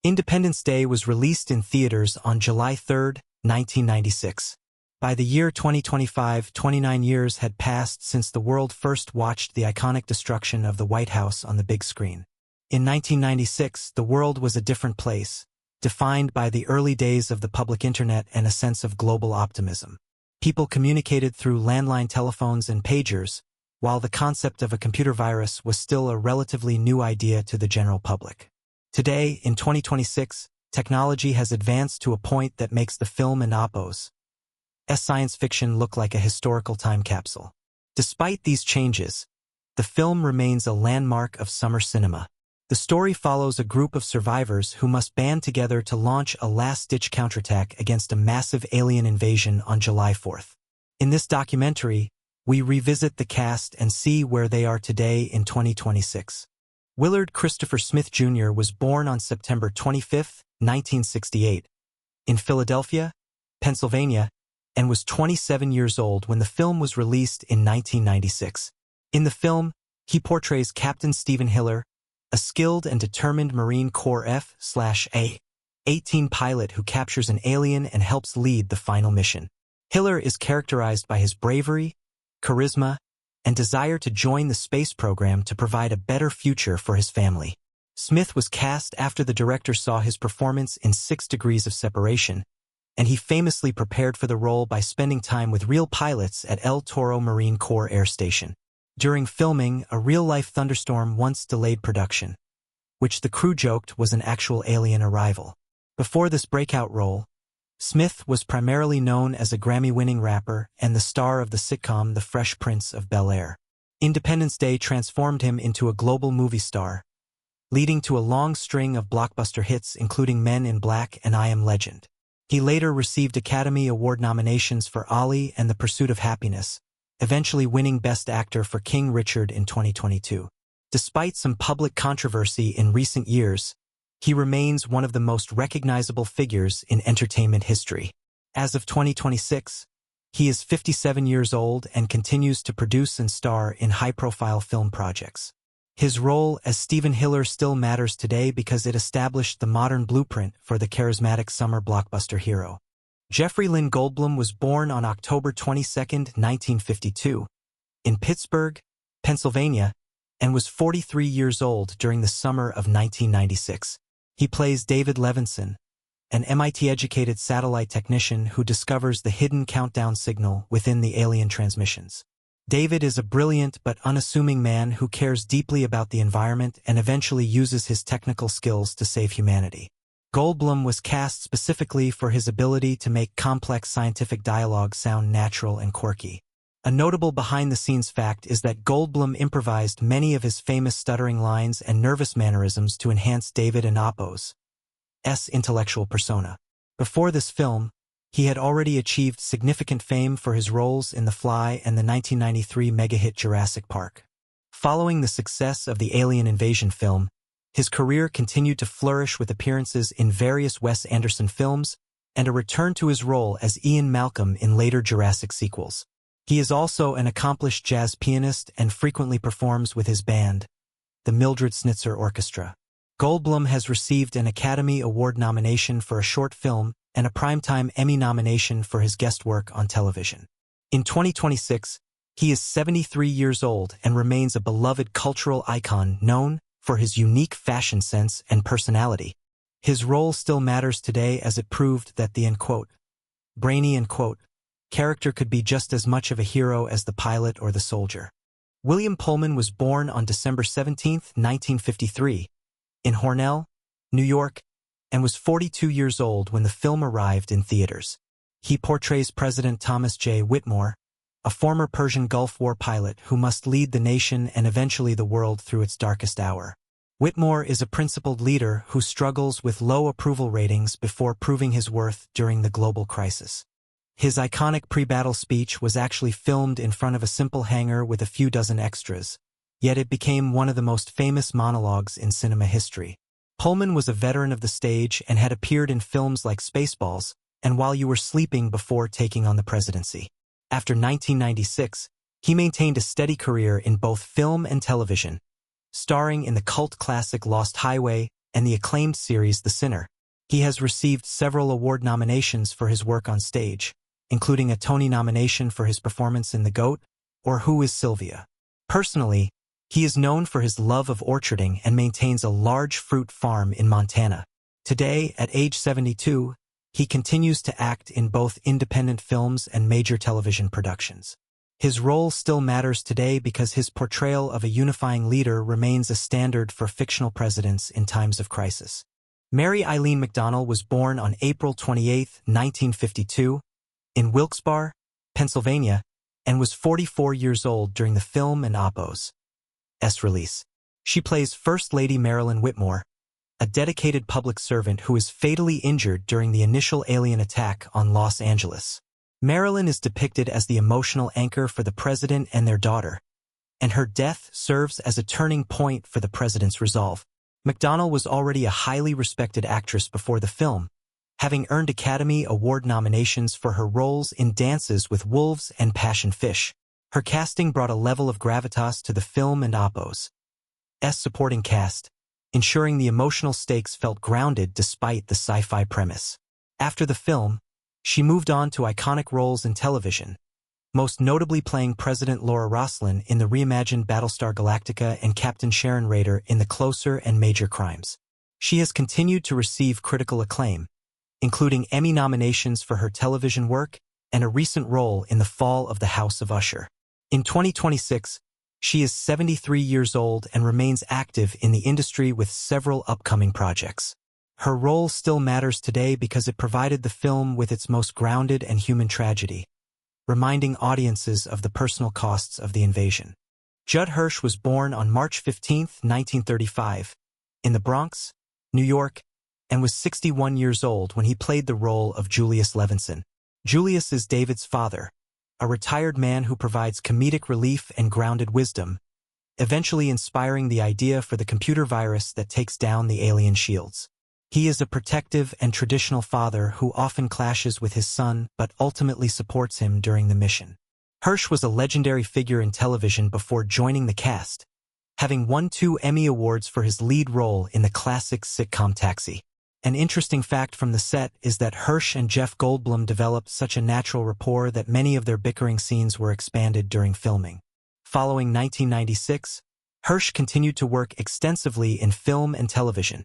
Independence Day was released in theaters on July 3, 1996. By the year 2025, 29 years had passed since the world first watched the iconic destruction of the White House on the big screen. In 1996, the world was a different place, defined by the early days of the public internet and a sense of global optimism. People communicated through landline telephones and pagers, while the concept of a computer virus was still a relatively new idea to the general public. Today, in 2026, technology has advanced to a point that makes the film and oppos's science fiction look like a historical time capsule. Despite these changes, the film remains a landmark of summer cinema. The story follows a group of survivors who must band together to launch a last-ditch counterattack against a massive alien invasion on July 4th. In this documentary, we revisit the cast and see where they are today in 2026. Willard Christopher Smith Jr. was born on September 25, 1968, in Philadelphia, Pennsylvania, and was 27 years old when the film was released in 1996. In the film, he portrays Captain Stephen Hiller, a skilled and determined Marine Corps F/A-18 pilot who captures an alien and helps lead the final mission. Hiller is characterized by his bravery, charisma, and desire to join the space program to provide a better future for his family. Smith was cast after the director saw his performance in 6 Degrees of Separation, and he famously prepared for the role by spending time with real pilots at El Toro Marine Corps Air Station. During filming, a real-life thunderstorm once delayed production, which the crew joked was an actual alien arrival. Before this breakout role, Smith was primarily known as a Grammy-winning rapper and the star of the sitcom The Fresh Prince of Bel-Air. Independence Day transformed him into a global movie star, leading to a long string of blockbuster hits including Men in Black and I Am Legend. He later received Academy Award nominations for Ali and The Pursuit of Happiness, eventually winning Best Actor for King Richard in 2022. Despite some public controversy in recent years, he remains one of the most recognizable figures in entertainment history. As of 2026, he is 57 years old and continues to produce and star in high-profile film projects. His role as Stephen Hiller still matters today because it established the modern blueprint for the charismatic summer blockbuster hero. Jeffrey Lynn Goldblum was born on October 22, 1952, in Pittsburgh, Pennsylvania, and was 43 years old during the summer of 1996. He plays David Levinson, an MIT-educated satellite technician who discovers the hidden countdown signal within the alien transmissions. David is a brilliant but unassuming man who cares deeply about the environment and eventually uses his technical skills to save humanity. Goldblum was cast specifically for his ability to make complex scientific dialogue sound natural and quirky. A notable behind-the-scenes fact is that Goldblum improvised many of his famous stuttering lines and nervous mannerisms to enhance David and Appo's intellectual persona. Before this film, he had already achieved significant fame for his roles in The Fly and the 1993 mega-hit Jurassic Park. Following the success of the Alien Invasion film, his career continued to flourish with appearances in various Wes Anderson films and a return to his role as Ian Malcolm in later Jurassic sequels. He is also an accomplished jazz pianist and frequently performs with his band, the Mildred Snitzer Orchestra. Goldblum has received an Academy Award nomination for a short film and a Primetime Emmy nomination for his guest work on television. In 2026, he is 73 years old and remains a beloved cultural icon known for his unique fashion sense and personality. His role still matters today as it proved that the brainy character could be just as much of a hero as the pilot or the soldier. William Pullman was born on December 17, 1953, in Hornell, New York, and was 42 years old when the film arrived in theaters. He portrays President Thomas J. Whitmore, a former Persian Gulf War pilot who must lead the nation and eventually the world through its darkest hour. Whitmore is a principled leader who struggles with low approval ratings before proving his worth during the global crisis. His iconic pre-battle speech was actually filmed in front of a simple hangar with a few dozen extras, yet it became one of the most famous monologues in cinema history. Pullman was a veteran of the stage and had appeared in films like Spaceballs and While You Were Sleeping before taking on the presidency. After 1996, he maintained a steady career in both film and television, starring in the cult classic Lost Highway, and the acclaimed series The Sinner. He has received several award nominations for his work on stage, including a Tony nomination for his performance in The Goat, or Who is Sylvia? Personally, he is known for his love of orcharding and maintains a large fruit farm in Montana. Today, at age 72, he continues to act in both independent films and major television productions. His role still matters today because his portrayal of a unifying leader remains a standard for fictional presidents in times of crisis. Mary Eileen McDonnell was born on April 28, 1952, in Wilkes-Barre, Pennsylvania, and was 44 years old during the film and Oppo's release. She plays First Lady Marilyn Whitmore, a dedicated public servant who is fatally injured during the initial alien attack on Los Angeles. Marilyn is depicted as the emotional anchor for the president and their daughter, and her death serves as a turning point for the president's resolve. McDonnell was already a highly respected actress before the film, having earned Academy Award nominations for her roles in Dances with Wolves and Passion Fish. Her casting brought a level of gravitas to the film and Oppo's supporting cast, ensuring the emotional stakes felt grounded despite the sci-fi premise. After the film, she moved on to iconic roles in television, most notably playing President Laura Roslin in the reimagined Battlestar Galactica and Captain Sharon Rader in The Closer and Major Crimes. She has continued to receive critical acclaim, including Emmy nominations for her television work and a recent role in The Fall of the House of Usher. In 2026, she is 73 years old and remains active in the industry with several upcoming projects. Her role still matters today because it provided the film with its most grounded and human tragedy, reminding audiences of the personal costs of the invasion. Judd Hirsch was born on March 15, 1935, in the Bronx, New York, and was 61 years old when he played the role of Julius Levinson. Julius is David's father, a retired man who provides comedic relief and grounded wisdom, eventually inspiring the idea for the computer virus that takes down the alien shields. He is a protective and traditional father who often clashes with his son but ultimately supports him during the mission. Hirsch was a legendary figure in television before joining the cast, having won 2 Emmy Awards for his lead role in the classic sitcom Taxi. An interesting fact from the set is that Hirsch and Jeff Goldblum developed such a natural rapport that many of their bickering scenes were expanded during filming. Following 1996, Hirsch continued to work extensively in film and television,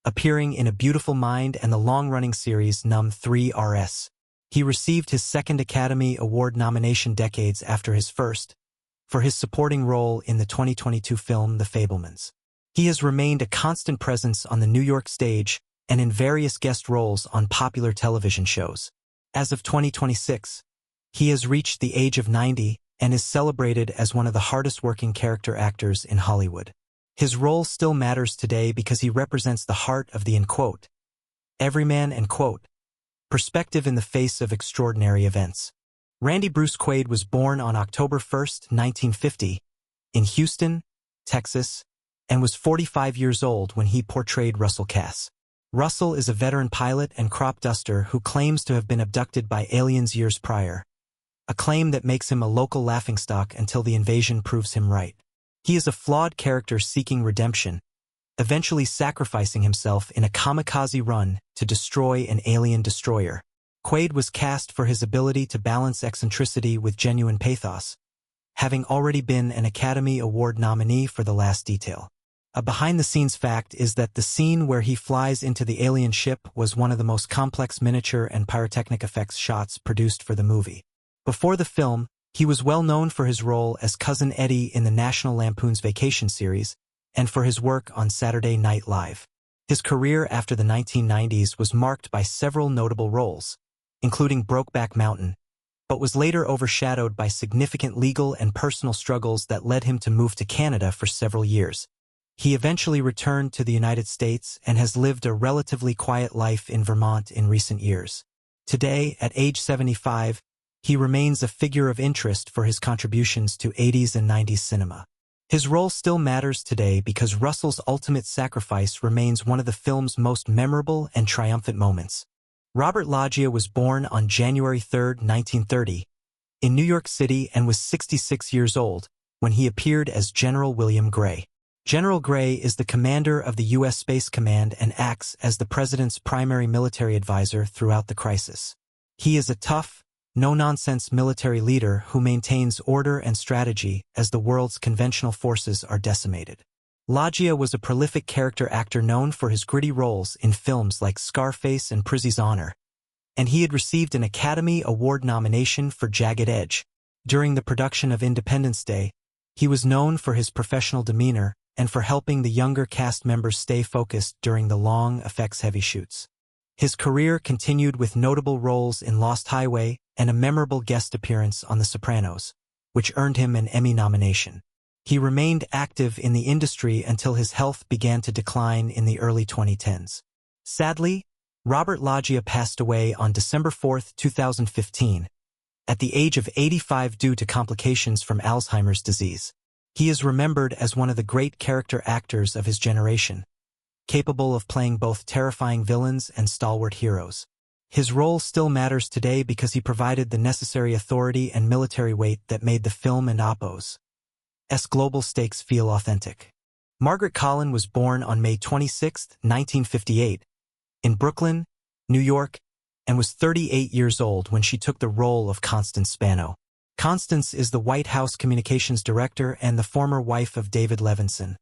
appearing in A Beautiful Mind and the long-running series Num 3RS. He received his second Academy Award nomination decades after his first, for his supporting role in the 2022 film The Fabelmans. He has remained a constant presence on the New York stage and in various guest roles on popular television shows. As of 2026, he has reached the age of 90 and is celebrated as one of the hardest-working character actors in Hollywood. His role still matters today because he represents the heart of the everyman and perspective in the face of extraordinary events. Randy Bruce Quaid was born on October 1, 1950, in Houston, Texas, and was 45 years old when he portrayed Russell Cass. Russell is a veteran pilot and crop duster who claims to have been abducted by aliens years prior, a claim that makes him a local laughingstock until the invasion proves him right. He is a flawed character seeking redemption, eventually sacrificing himself in a kamikaze run to destroy an alien destroyer. Quaid was cast for his ability to balance eccentricity with genuine pathos, having already been an Academy Award nominee for The Last Detail. A behind-the-scenes fact is that the scene where he flies into the alien ship was one of the most complex miniature and pyrotechnic effects shots produced for the movie. Before the film, he was well known for his role as Cousin Eddie in the National Lampoon's Vacation series and for his work on Saturday Night Live. His career after the 1990s was marked by several notable roles, including Brokeback Mountain, but was later overshadowed by significant legal and personal struggles that led him to move to Canada for several years. He eventually returned to the United States and has lived a relatively quiet life in Vermont in recent years. Today, at age 75, he remains a figure of interest for his contributions to 80s and 90s cinema. His role still matters today because Russell's ultimate sacrifice remains one of the film's most memorable and triumphant moments. Robert Loggia was born on January 3, 1930, in New York City and was 66 years old when he appeared as General William Gray. General Gray is the commander of the U.S. Space Command and acts as the president's primary military advisor throughout the crisis. He is a tough, no-nonsense military leader who maintains order and strategy as the world's conventional forces are decimated. Loggia was a prolific character actor known for his gritty roles in films like Scarface and Prizzi's Honor, and he had received an Academy Award nomination for Jagged Edge. During the production of Independence Day, he was known for his professional demeanor and for helping the younger cast members stay focused during the long, effects-heavy shoots. His career continued with notable roles in Lost Highway and a memorable guest appearance on The Sopranos, which earned him an Emmy nomination. He remained active in the industry until his health began to decline in the early 2010s. Sadly, Robert Loggia passed away on December 4, 2015, at the age of 85 due to complications from Alzheimer's disease. He is remembered as one of the great character actors of his generation, capable of playing both terrifying villains and stalwart heroes. His role still matters today because he provided the necessary authority and military weight that made the film and Oppo's global stakes feel authentic. Margaret Collin was born on May 26, 1958, in Brooklyn, New York, and was 38 years old when she took the role of Constance Spano. Constance is the White House communications director and the former wife of David Levinson,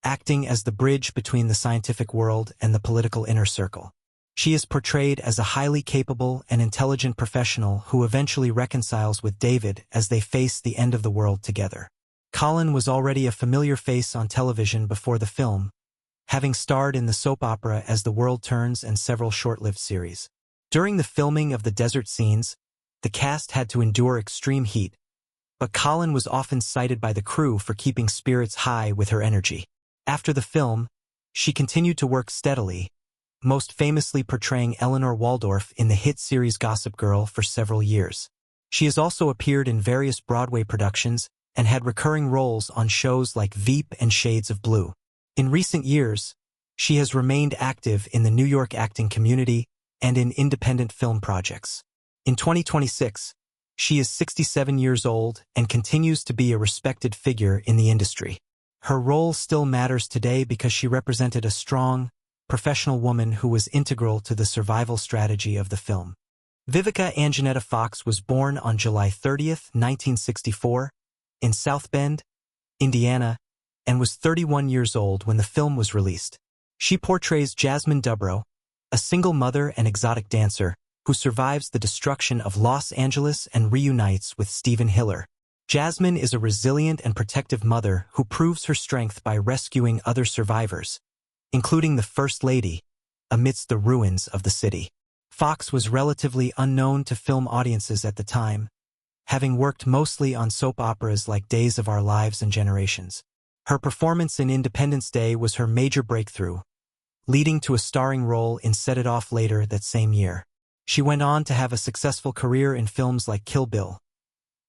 acting as the bridge between the scientific world and the political inner circle. She is portrayed as a highly capable and intelligent professional who eventually reconciles with David as they face the end of the world together. Collin was already a familiar face on television before the film, having starred in the soap opera As the World Turns and several short-lived series. During the filming of the desert scenes, the cast had to endure extreme heat, but Collin was often cited by the crew for keeping spirits high with her energy. After the film, she continued to work steadily, most famously portraying Eleanor Waldorf in the hit series Gossip Girl for several years. She has also appeared in various Broadway productions and had recurring roles on shows like Veep and Shades of Blue. In recent years, she has remained active in the New York acting community and in independent film projects. In 2026, she is 67 years old and continues to be a respected figure in the industry. Her role still matters today because she represented a strong, professional woman who was integral to the survival strategy of the film. Vivica A. Fox was born on July 30, 1964, in South Bend, Indiana, and was 31 years old when the film was released. She portrays Jasmine Dubrow, a single mother and exotic dancer, who survives the destruction of Los Angeles and reunites with Steven Hiller. Jasmine is a resilient and protective mother who proves her strength by rescuing other survivors, including the First Lady, amidst the ruins of the city. Fox was relatively unknown to film audiences at the time, having worked mostly on soap operas like Days of Our Lives and Generations. Her performance in Independence Day was her major breakthrough, leading to a starring role in Set It Off later that same year. She went on to have a successful career in films like Kill Bill,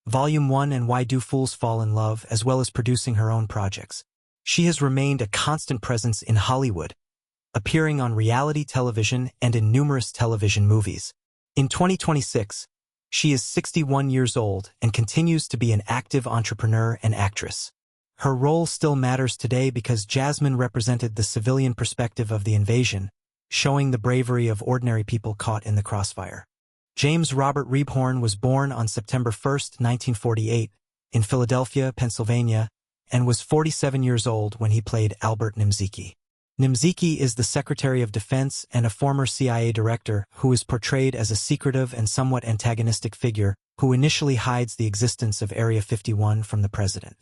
Volume 1 and Why Do Fools Fall in Love, as well as producing her own projects. She has remained a constant presence in Hollywood, appearing on reality television and in numerous television movies. In 2026, she is 61 years old and continues to be an active entrepreneur and actress. Her role still matters today because Jasmine represented the civilian perspective of the invasion, showing the bravery of ordinary people caught in the crossfire. James Robert Rebhorn was born on September 1, 1948, in Philadelphia, Pennsylvania, and was 47 years old when he played Albert Nimziki. Nimziki is the Secretary of Defense and a former CIA director who is portrayed as a secretive and somewhat antagonistic figure who initially hides the existence of Area 51 from the president.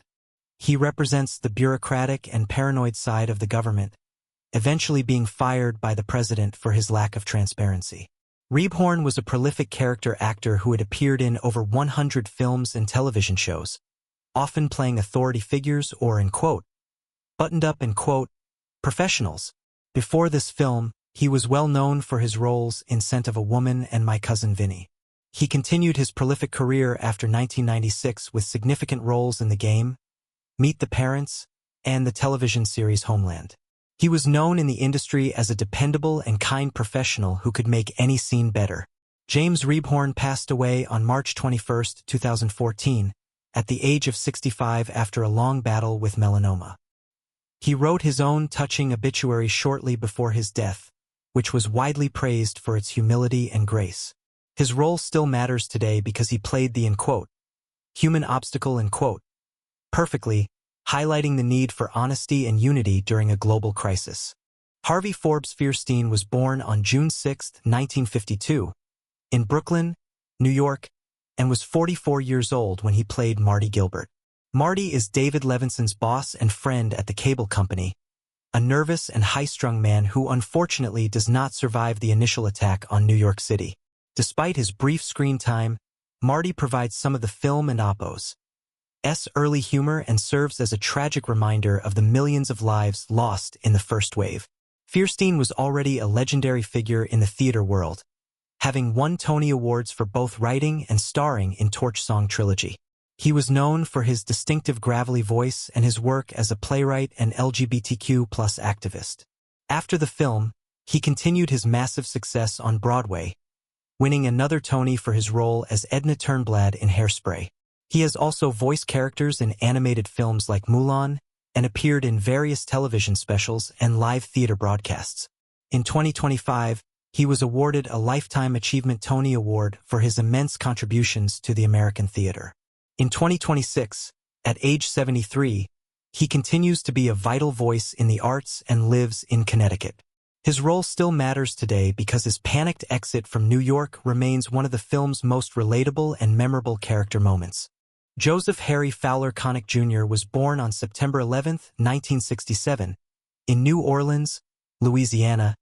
He represents the bureaucratic and paranoid side of the government, eventually being fired by the president for his lack of transparency. Rebhorn was a prolific character actor who had appeared in over 100 films and television shows, often playing authority figures or, in quote, buttoned up in quote, professionals. Before this film, he was well known for his roles in Scent of a Woman and My Cousin Vinny. He continued his prolific career after 1996 with significant roles in The Game, Meet the Parents, and the television series Homeland. He was known in the industry as a dependable and kind professional who could make any scene better. James Rebhorn passed away on March 21, 2014, at the age of 65 after a long battle with melanoma. He wrote his own touching obituary shortly before his death, which was widely praised for its humility and grace. His role still matters today because he played the, in quote, human obstacle, in quote, perfectly, highlighting the need for honesty and unity during a global crisis. Harvey Forbes Fierstein was born on June 6, 1952, in Brooklyn, New York, and was 44 years old when he played Marty Gilbert. Marty is David Levinson's boss and friend at the cable company, a nervous and high-strung man who unfortunately does not survive the initial attack on New York City. Despite his brief screen time, Marty provides some of the film and Oppo's early humor and serves as a tragic reminder of the millions of lives lost in the first wave. Fierstein was already a legendary figure in the theater world, having won Tony Awards for both writing and starring in Torch Song Trilogy. He was known for his distinctive gravelly voice and his work as a playwright and LGBTQ+ activist. After the film, he continued his massive success on Broadway, winning another Tony for his role as Edna Turnblad in Hairspray. He has also voiced characters in animated films like Mulan and appeared in various television specials and live theater broadcasts. In 2025, he was awarded a Lifetime Achievement Tony Award for his immense contributions to the American theater. In 2026, at age 73, he continues to be a vital voice in the arts and lives in Connecticut. His role still matters today because his panicked exit from New York remains one of the film's most relatable and memorable character moments. Joseph Harry Fowler Connick Jr. was born on September 11, 1967, in New Orleans, Louisiana,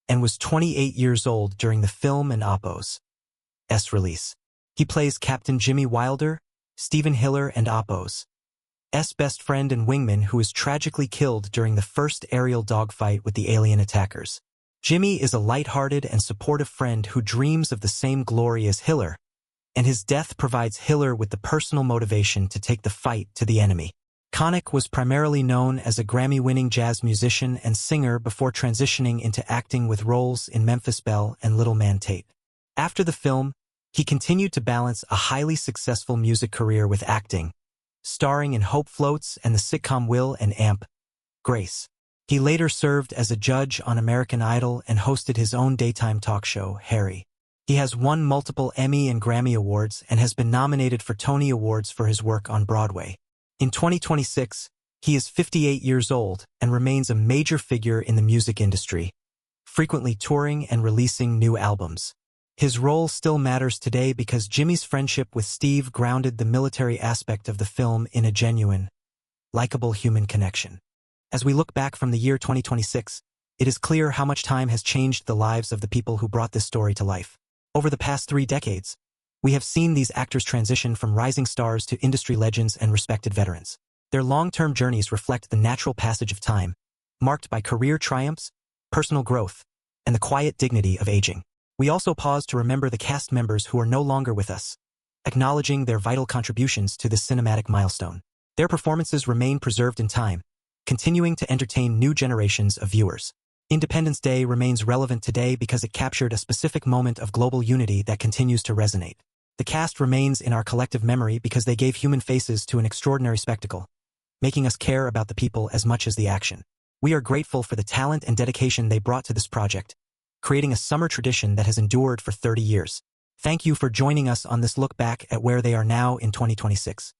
and was 28 years old during the film and Oppo's release. He plays Captain Jimmy Wilder, Stephen Hiller and Oppo's best friend and wingman who is tragically killed during the first aerial dogfight with the alien attackers. Jimmy is a light-hearted and supportive friend who dreams of the same glory as Hiller, and his death provides Hiller with the personal motivation to take the fight to the enemy. Connick was primarily known as a Grammy-winning jazz musician and singer before transitioning into acting with roles in Memphis Belle and Little Man Tate. After the film, he continued to balance a highly successful music career with acting, starring in Hope Floats and the sitcom Will and Amp, Grace. He later served as a judge on American Idol and hosted his own daytime talk show, Harry. He has won multiple Emmy and Grammy Awards and has been nominated for Tony Awards for his work on Broadway. In 2026, he is 58 years old and remains a major figure in the music industry, frequently touring and releasing new albums. His role still matters today because Jimmy's friendship with Steve grounded the military aspect of the film in a genuine, likable human connection. As we look back from the year 2026, it is clear how much time has changed the lives of the people who brought this story to life. Over the past 3 decades, we have seen these actors transition from rising stars to industry legends and respected veterans. Their long-term journeys reflect the natural passage of time, marked by career triumphs, personal growth, and the quiet dignity of aging. We also pause to remember the cast members who are no longer with us, acknowledging their vital contributions to this cinematic milestone. Their performances remain preserved in time, continuing to entertain new generations of viewers. Independence Day remains relevant today because it captured a specific moment of global unity that continues to resonate. The cast remains in our collective memory because they gave human faces to an extraordinary spectacle, making us care about the people as much as the action. We are grateful for the talent and dedication they brought to this project, creating a summer tradition that has endured for 30 years. Thank you for joining us on this look back at where they are now in 2026.